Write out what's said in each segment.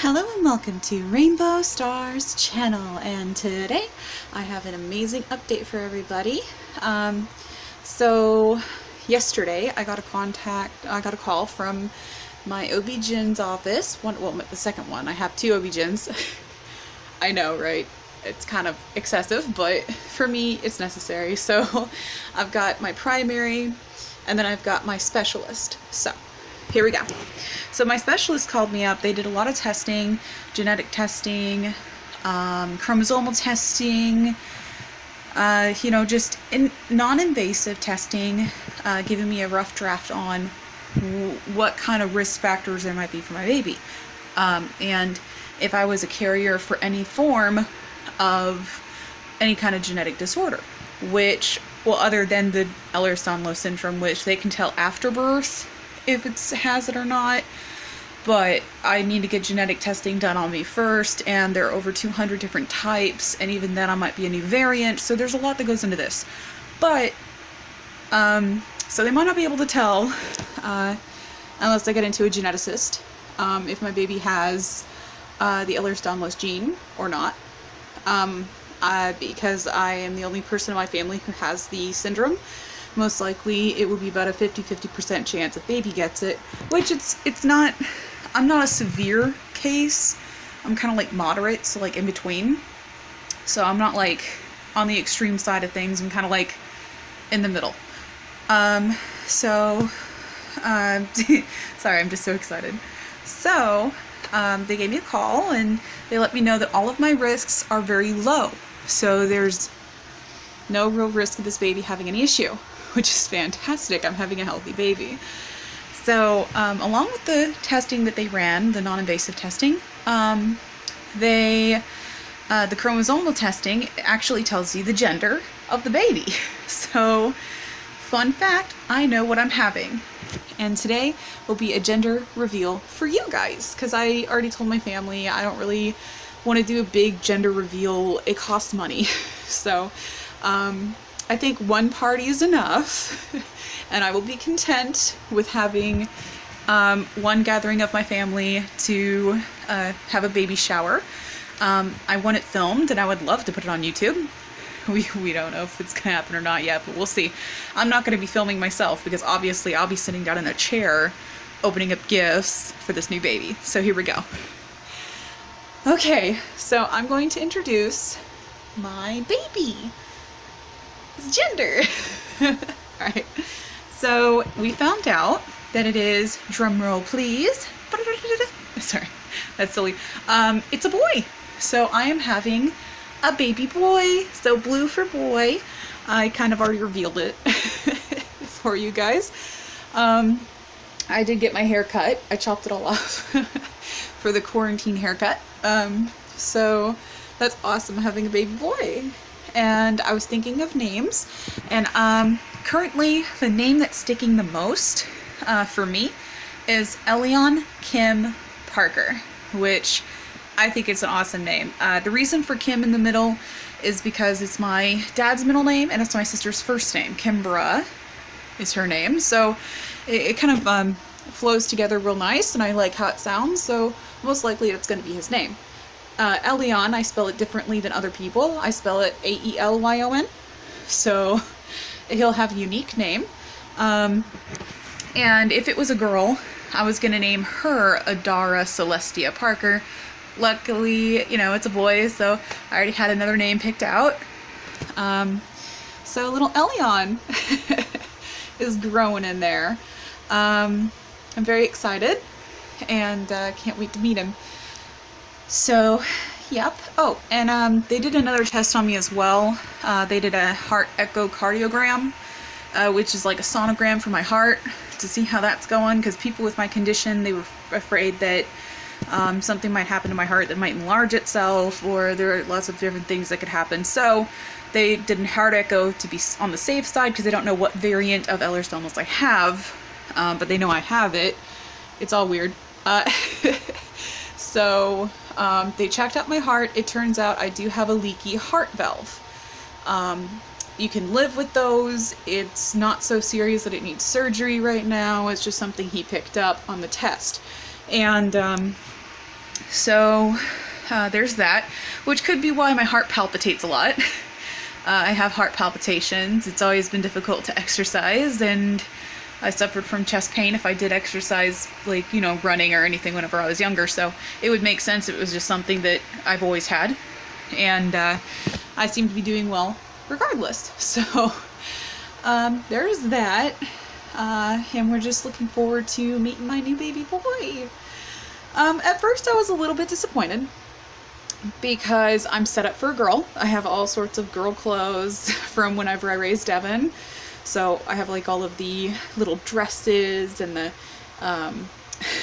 Hello and welcome to Rainbow Stars channel, and today I have an amazing update for everybody. So yesterday I got a call from my OB-GYN's office. The second one. I have two OB-GYNs. I know, right? It's kind of excessive, but for me it's necessary. So I've got my primary and then I've got my specialist. So here we go. So my specialist called me up. They did a lot of testing, genetic testing, chromosomal testing, just non-invasive testing, giving me a rough draft on what kind of risk factors there might be for my baby. And if I was a carrier for any form of any kind of genetic disorder, other than the Ehlers-Danlos syndrome, which they can tell after birth if it has it or not, but I need to get genetic testing done on me first, and there are over 200 different types, and even then I might be a new variant, so there's a lot that goes into this. But so they might not be able to tell unless I get into a geneticist if my baby has the Ehlers-Danlos gene or not, because I am the only person in my family who has the syndrome. Most likely it would be about a 50% chance that baby gets it, which it's not. I'm not a severe case. I'm kind of like moderate, so like in between. So I'm not like on the extreme side of things. I'm kind of like in the middle. Sorry, I'm just so excited. So they gave me a call and they let me know that all of my risks are very low. So there's no real risk of this baby having any issue, which is fantastic. I'm having a healthy baby. So along with the testing that they ran, the non-invasive testing, the chromosomal testing actually tells you the gender of the baby. So fun fact, I know what I'm having. And today will be a gender reveal for you guys, because I already told my family I don't really want to do a big gender reveal. It costs money. So I think one party is enough, and I will be content with having one gathering of my family to have a baby shower. I want it filmed, and I would love to put it on YouTube. We don't know if it's gonna happen or not yet, but we'll see. I'm not gonna be filming myself because obviously I'll be sitting down in a chair opening up gifts for this new baby. So here we go. Okay, so I'm going to introduce my baby. His gender. Alright, so we found out that it is, drumroll please, sorry, that's silly, it's a boy. So I am having a baby boy, so blue for boy. I kind of already revealed it for you guys. I did get my hair cut. I chopped it all off for the quarantine haircut. So that's awesome, having a baby boy. And I was thinking of names, and currently the name that's sticking the most for me is Elion Kim Parker, which I think is an awesome name. The reason for Kim in the middle is because it's my dad's middle name and it's my sister's first name. Kimbra is her name, so it kind of flows together real nice, and I like how it sounds, so most likely it's going to be his name. Elion, I spell it differently than other people. I spell it A-E-L-Y-O-N, so he'll have a unique name. And if it was a girl, I was going to name her Adara Celestia Parker. Luckily, it's a boy, so I already had another name picked out. So little Elion is growing in there. I'm very excited and can't wait to meet him. So, yep. Oh, and they did another test on me as well. They did a heart echocardiogram, which is like a sonogram for my heart, to see how that's going, because people with my condition, they were afraid that something might happen to my heart that might enlarge itself, or there are lots of different things that could happen. So they did a heart echo to be on the safe side, because they don't know what variant of Ehlers-Danlos I have, but they know I have it. It's all weird. So they checked out my heart. It turns out I do have a leaky heart valve. You can live with those. It's not so serious that it needs surgery right now. It's just something he picked up on the test. And So there's that, which could be why my heart palpitates a lot. I have heart palpitations. It's always been difficult to exercise, and I suffered from chest pain if I did exercise, like, you know, running or anything whenever I was younger. So it would make sense if it was just something that I've always had. And I seem to be doing well regardless. So there's that. And we're just looking forward to meeting my new baby boy. At first I was a little bit disappointed because I'm set up for a girl. I have all sorts of girl clothes from whenever I raised Devin. So I have like all of the little dresses and the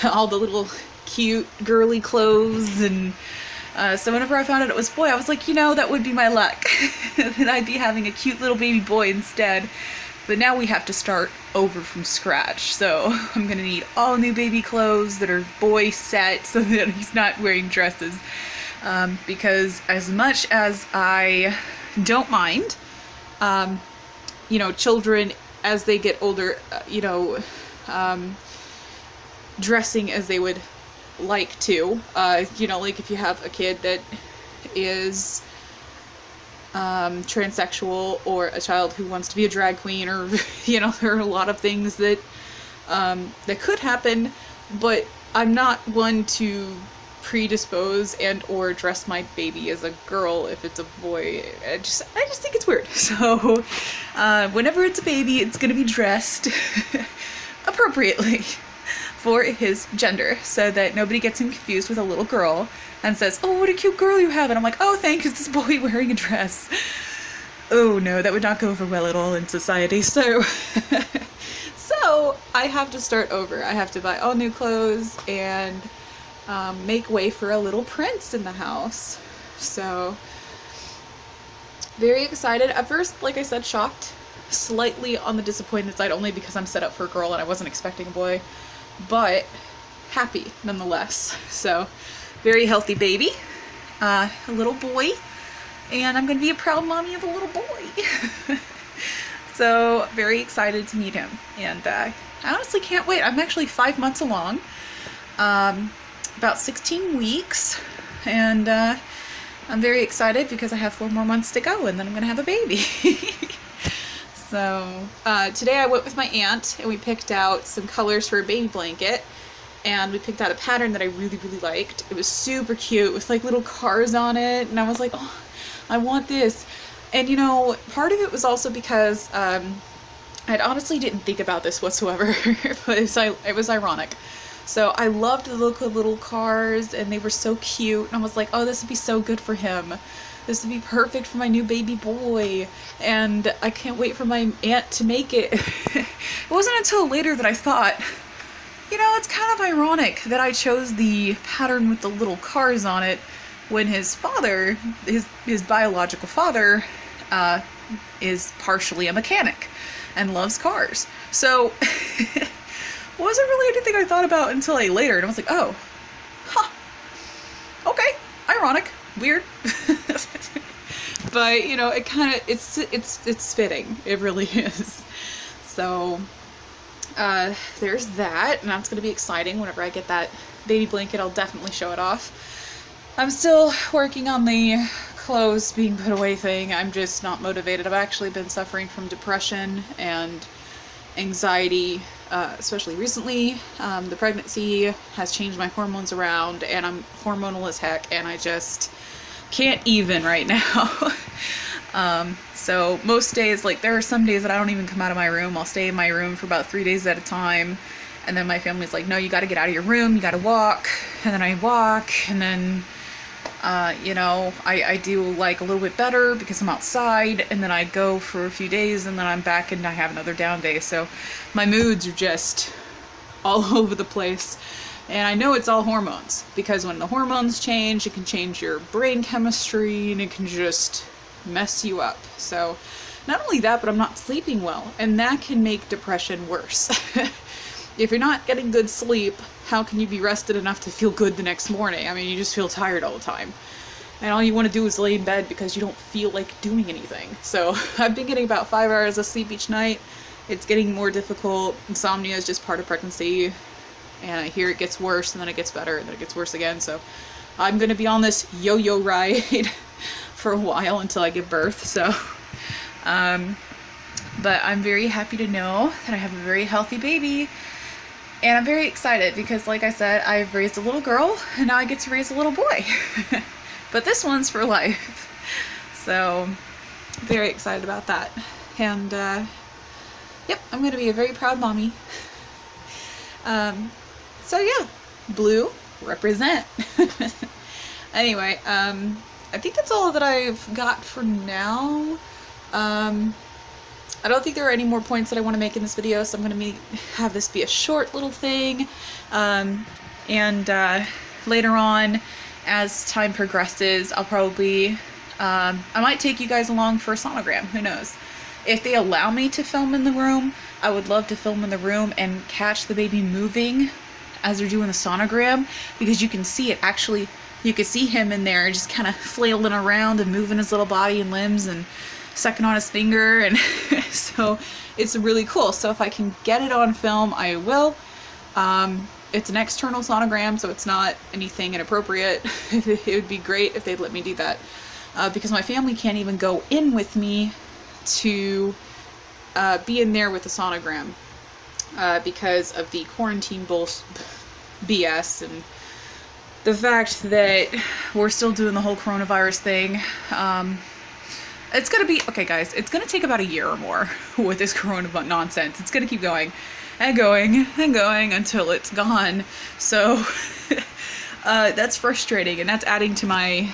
all the little cute girly clothes, and so whenever I found out it was boy, I was like, you know, that would be my luck. That I'd be having a cute little baby boy instead. But now we have to start over from scratch. So I'm gonna need all new baby clothes that are boy set so that he's not wearing dresses. Because as much as I don't mind, you know, children as they get older, you know, dressing as they would like to, you know, like if you have a kid that is transsexual, or a child who wants to be a drag queen, or, you know, there are a lot of things that that could happen, but I'm not one to predispose and or dress my baby as a girl if it's a boy. I just think it's weird. So whenever it's a baby, it's gonna be dressed appropriately for his gender, so that nobody gets him confused with a little girl and says, oh, what a cute girl you have, and I'm like, oh, thanks, it's this boy wearing a dress. Oh no, that would not go over well at all in society. So so I have to start over. I have to buy all new clothes and make way for a little prince in the house. So very excited. At first, like I said, shocked, slightly on the disappointed side, only because I'm set up for a girl and I wasn't expecting a boy, but happy nonetheless. So very healthy baby, a little boy, and I'm gonna be a proud mommy of a little boy. So very excited to meet him, and I honestly can't wait. I'm actually 5 months along, about 16 weeks, and I'm very excited because I have 4 more months to go and then I'm gonna have a baby. So today I went with my aunt and we picked out some colors for a baby blanket, and we picked out a pattern that I really liked. It was super cute with like little cars on it, and I was like, oh, I want this. And you know, part of it was also because I honestly didn't think about this whatsoever, but it was ironic. So I loved the look of little cars, and they were so cute, and I was like, oh, this would be so good for him. This would be perfect for my new baby boy, and I can't wait for my aunt to make it. It wasn't until later that I thought, you know, it's kind of ironic that I chose the pattern with the little cars on it when his father, his biological father, is partially a mechanic and loves cars. So wasn't really anything I thought about until later, and I was like, oh, huh, okay, ironic, weird. But you know, it kind of, it's fitting. It really is. So there's that, and that's gonna be exciting. Whenever I get that baby blanket, I'll definitely show it off. I'm still working on the clothes being put away thing. I'm just not motivated. I've actually been suffering from depression and anxiety, especially recently. The pregnancy has changed my hormones around, and I'm hormonal as heck, and I just can't even right now. So most days, like, there are some days that I don't even come out of my room. I'll stay in my room for about 3 days at a time, and then my family's like, no, you gotta get out of your room, you gotta walk. And then I walk, and then you know, I do like a little bit better because I'm outside, and then I go for a few days, and then I'm back and I have another down day. So my moods are just all over the place. And I know it's all hormones, because when the hormones change, it can change your brain chemistry, and it can just mess you up. So not only that, but I'm not sleeping well, and that can make depression worse. If you're not getting good sleep, how can you be rested enough to feel good the next morning? I mean, you just feel tired all the time. And all you want to do is lay in bed because you don't feel like doing anything. So I've been getting about 5 hours of sleep each night. It's getting more difficult. Insomnia is just part of pregnancy. and I hear it gets worse, and then it gets better, and then it gets worse again. So I'm gonna be on this yo-yo ride for a while until I give birth. So but I'm very happy to know that I have a very healthy baby, and I'm very excited because, like I said, I've raised a little girl and now I get to raise a little boy. But this one's for life. So very excited about that. And yep, I'm gonna be a very proud mommy. So yeah, blue represent. Anyway, I think that's all that I've got for now. I don't think there are any more points that I want to make in this video, so I'm going to have this be a short little thing. Later on, as time progresses, I'll probably, I might take you guys along for a sonogram, who knows. If they allow me to film in the room, I would love to film in the room and catch the baby moving as they're doing the sonogram, because you can see it actually, you can see him in there just kind of flailing around and moving his little body and limbs and sucking on his finger, and so it's really cool. So if I can get it on film, I will. It's an external sonogram, so it's not anything inappropriate. It would be great if they'd let me do that, because my family can't even go in with me to be in there with the sonogram because of the quarantine BS and the fact that we're still doing the whole coronavirus thing. It's gonna be, okay guys, it's gonna take about a year or more with this corona nonsense. It's gonna keep going and going and going until it's gone. So that's frustrating, and that's adding to my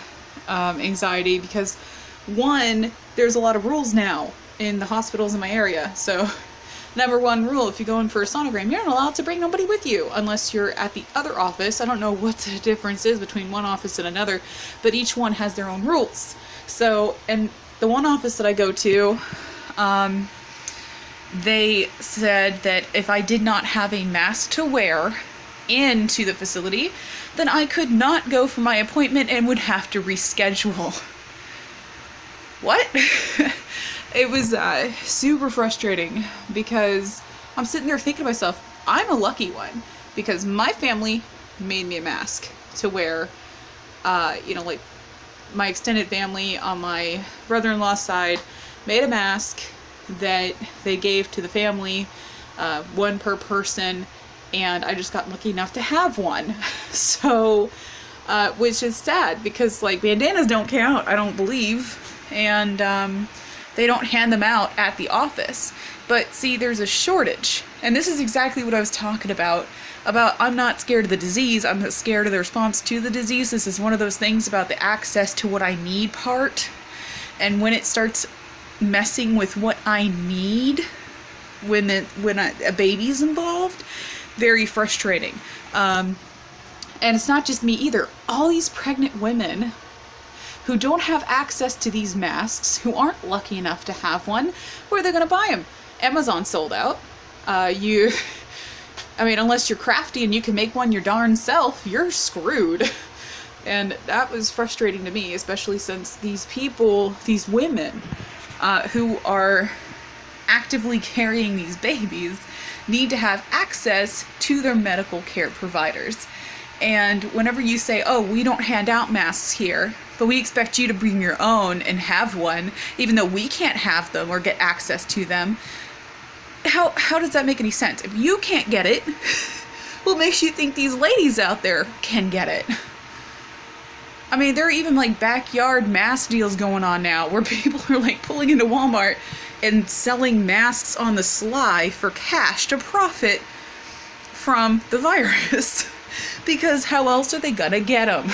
anxiety because, one, there's a lot of rules now in the hospitals in my area. So number one rule, if you go in for a sonogram, you're not allowed to bring nobody with you unless you're at the other office. I don't know what the difference is between one office and another, but each one has their own rules. So, and the one office that I go to, they said that if I did not have a mask to wear into the facility, then I could not go for my appointment and would have to reschedule. What? It was super frustrating because I'm sitting there thinking to myself, I'm a lucky one because my family made me a mask to wear, you know, like my extended family on my brother-in-law's side made a mask that they gave to the family, one per person, and I just got lucky enough to have one. So, which is sad because like bandanas don't count, I don't believe, and they don't hand them out at the office. But see, there's a shortage, and this is exactly what I was talking about I'm not scared of the disease, I'm not scared of the response to the disease. This is one of those things about the access to what I need part, and when it starts messing with what I need when a baby's involved, very frustrating. And it's not just me either. All these pregnant women who don't have access to these masks, who aren't lucky enough to have one, where are they going to buy them? Amazon sold out. I mean, unless you're crafty and you can make one your darn self, you're screwed. And that was frustrating to me, especially since these people, these women, who are actively carrying these babies, need to have access to their medical care providers. And whenever you say, oh, we don't hand out masks here, but we expect you to bring your own and have one, even though we can't have them or get access to them, how does that make any sense? If you can't get it, what makes you think these ladies out there can get it? I mean, there are even like backyard mask deals going on now where people are like pulling into Walmart and selling masks on the sly for cash to profit from the virus. Because how else are they gonna get them?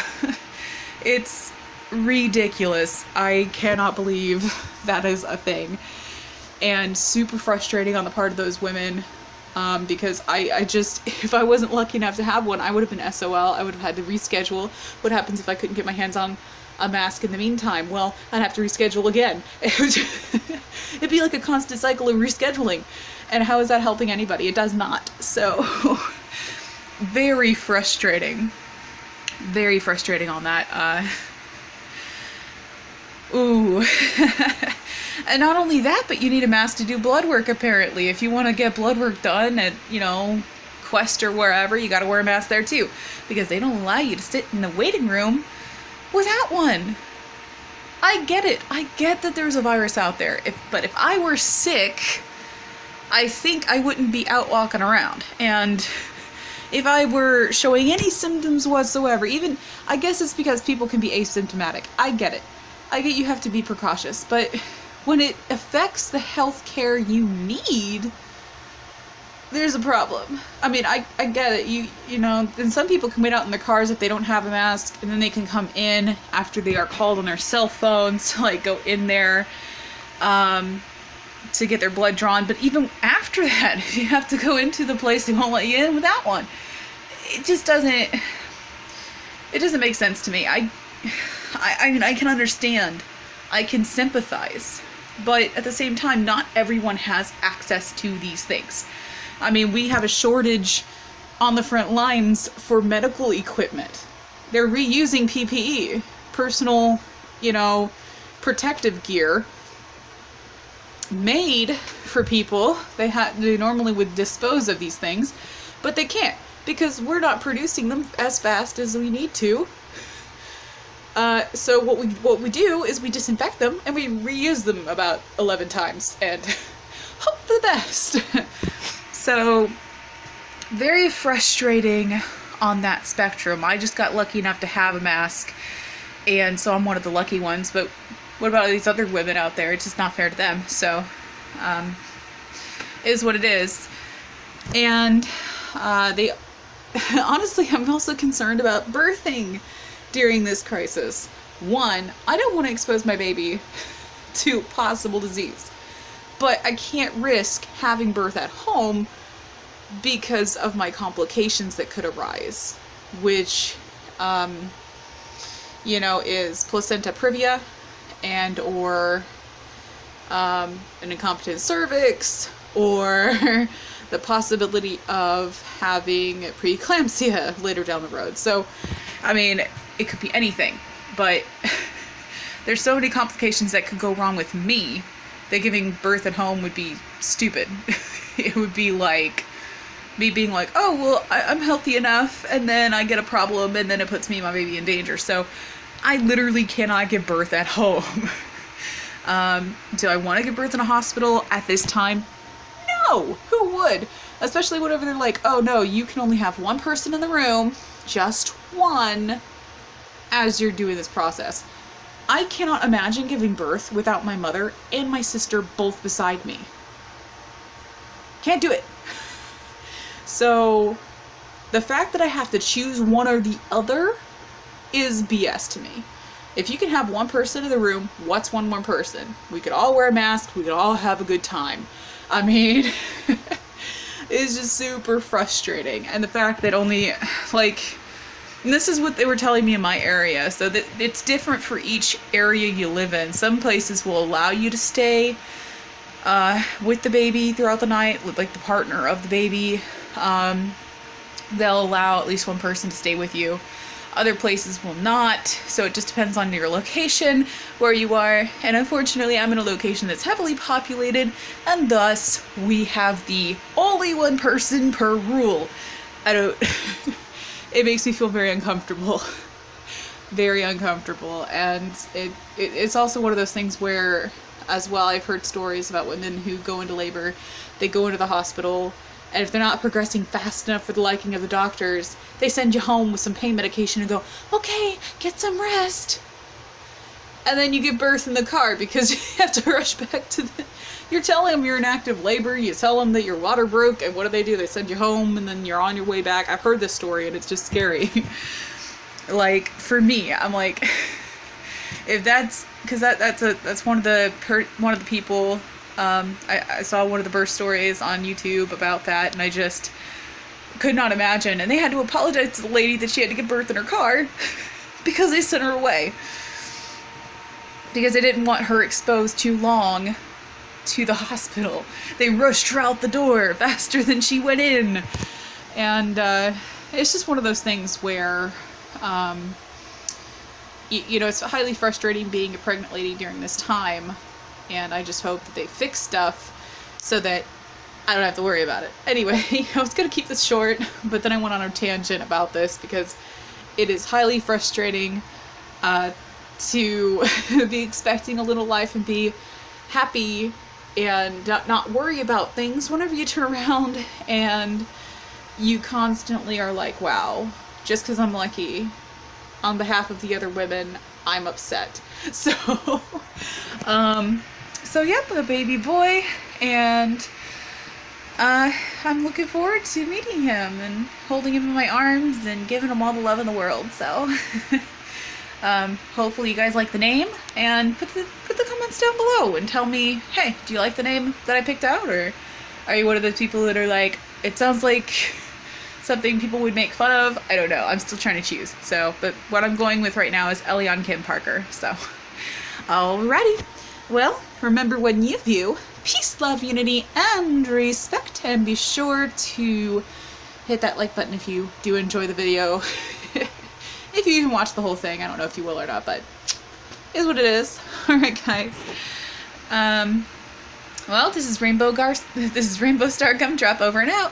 It's ridiculous. I cannot believe that is a thing. And super frustrating on the part of those women, because I just, if I wasn't lucky enough to have one, I would have been SOL. I would have had to reschedule. What happens if I couldn't get my hands on a mask in the meantime? Well, I'd have to reschedule again. It'd be like a constant cycle of rescheduling. And how is that helping anybody? It does not. So, very frustrating. Very frustrating on that. Ooh. And not only that, but you need a mask to do blood work, apparently. If you want to get blood work done at, you know, Quest or wherever, you got to wear a mask there too, because they don't allow you to sit in the waiting room without one. I get it. I get that there's a virus out there. But if I were sick, I think I wouldn't be out walking around. And if I were showing any symptoms whatsoever, even, I guess it's because people can be asymptomatic. I get it. I get you have to be precautious. But when it affects the health care you need, there's a problem. I mean, I get it. You know, and some people can wait out in their cars if they don't have a mask, and then they can come in after they are called on their cell phones to like go in there to get their blood drawn. But even after that, if you have to go into the place, they won't let you in without one. It just doesn't make sense to me. I mean, I can understand. I can sympathize. But at the same time, not everyone has access to these things. I mean, we have a shortage on the front lines for medical equipment. They're reusing PPE, personal, you know, protective gear made for people. They normally would dispose of these things, but they can't because we're not producing them as fast as we need to. So what we do is we disinfect them and we reuse them about 11 times and hope for the best. So, very frustrating on that spectrum. I just got lucky enough to have a mask, and so I'm one of the lucky ones, but what about these other women out there? It's just not fair to them. So, it is what it is. And honestly, I'm also concerned about birthing during this crisis. One, I don't want to expose my baby to possible disease, but I can't risk having birth at home because of my complications that could arise, which, you know, is placenta previa and or an incompetent cervix, or the possibility of having preeclampsia later down the road. So, I mean, it could be anything, but there's so many complications that could go wrong with me that giving birth at home would be stupid. It would be like me being like, oh, well, I'm healthy enough, and then I get a problem, and then it puts me and my baby in danger. So I literally cannot give birth at home. Do I want to give birth in a hospital at this time? No! Who would? Especially whenever they're like, oh no, you can only have one person in the room, just one, as you're doing this process. I cannot imagine giving birth without my mother and my sister both beside me. Can't do it. So, the fact that I have to choose one or the other is BS to me. If you can have one person in the room, what's one more person? We could all wear a mask, we could all have a good time. I mean, it's just super frustrating. And the fact that only, like, and this is what they were telling me in my area, so that it's different for each area you live in. Some places will allow you to stay with the baby throughout the night, with like the partner of the baby. They'll allow at least one person to stay with you. Other places will not, so it just depends on your location, where you are, and unfortunately I'm in a location that's heavily populated, and thus we have the only one person per rule. It makes me feel very uncomfortable. Very uncomfortable, and it's also one of those things where, as well, I've heard stories about women who go into labor, they go into the hospital, and if they're not progressing fast enough for the liking of the doctors, they send you home with some pain medication and go, okay, get some rest. And then you give birth in the car because you have to rush back to the... You're telling them you're in active labor, you tell them that your water broke, and what do? They send you home, and then you're on your way back. I've heard this story, and it's just scary. Like, for me, I'm like, if that's... Because that's one of the people... I saw one of the birth stories on YouTube about that, and I just could not imagine. And they had to apologize to the lady that she had to give birth in her car because they sent her away. Because they didn't want her exposed too long to the hospital. They rushed her out the door faster than she went in. And it's just one of those things where, you know, it's highly frustrating being a pregnant lady during this time. And I just hope that they fix stuff so that I don't have to worry about it. Anyway, I was gonna keep this short, but then I went on a tangent about this because it is highly frustrating to be expecting a little life and be happy and not worry about things whenever you turn around and you constantly are like, wow, just because I'm lucky, on behalf of the other women, I'm upset. So, yep, a baby boy, and I'm looking forward to meeting him and holding him in my arms and giving him all the love in the world. So, hopefully you guys like the name, and put the comments down below and tell me, hey, do you like the name that I picked out, or are you one of those people that are like, it sounds like something people would make fun of? I don't know. I'm still trying to choose. So, but what I'm going with right now is Elion Kim Parker. So, alrighty. Well, remember, when you view, peace, love, unity, and respect, and be sure to hit that like button if you do enjoy the video. If you even watch the whole thing, I don't know if you will or not, but it is what it is. Alright, guys. Well, this is Rainbow Star Gumdrop, over and out.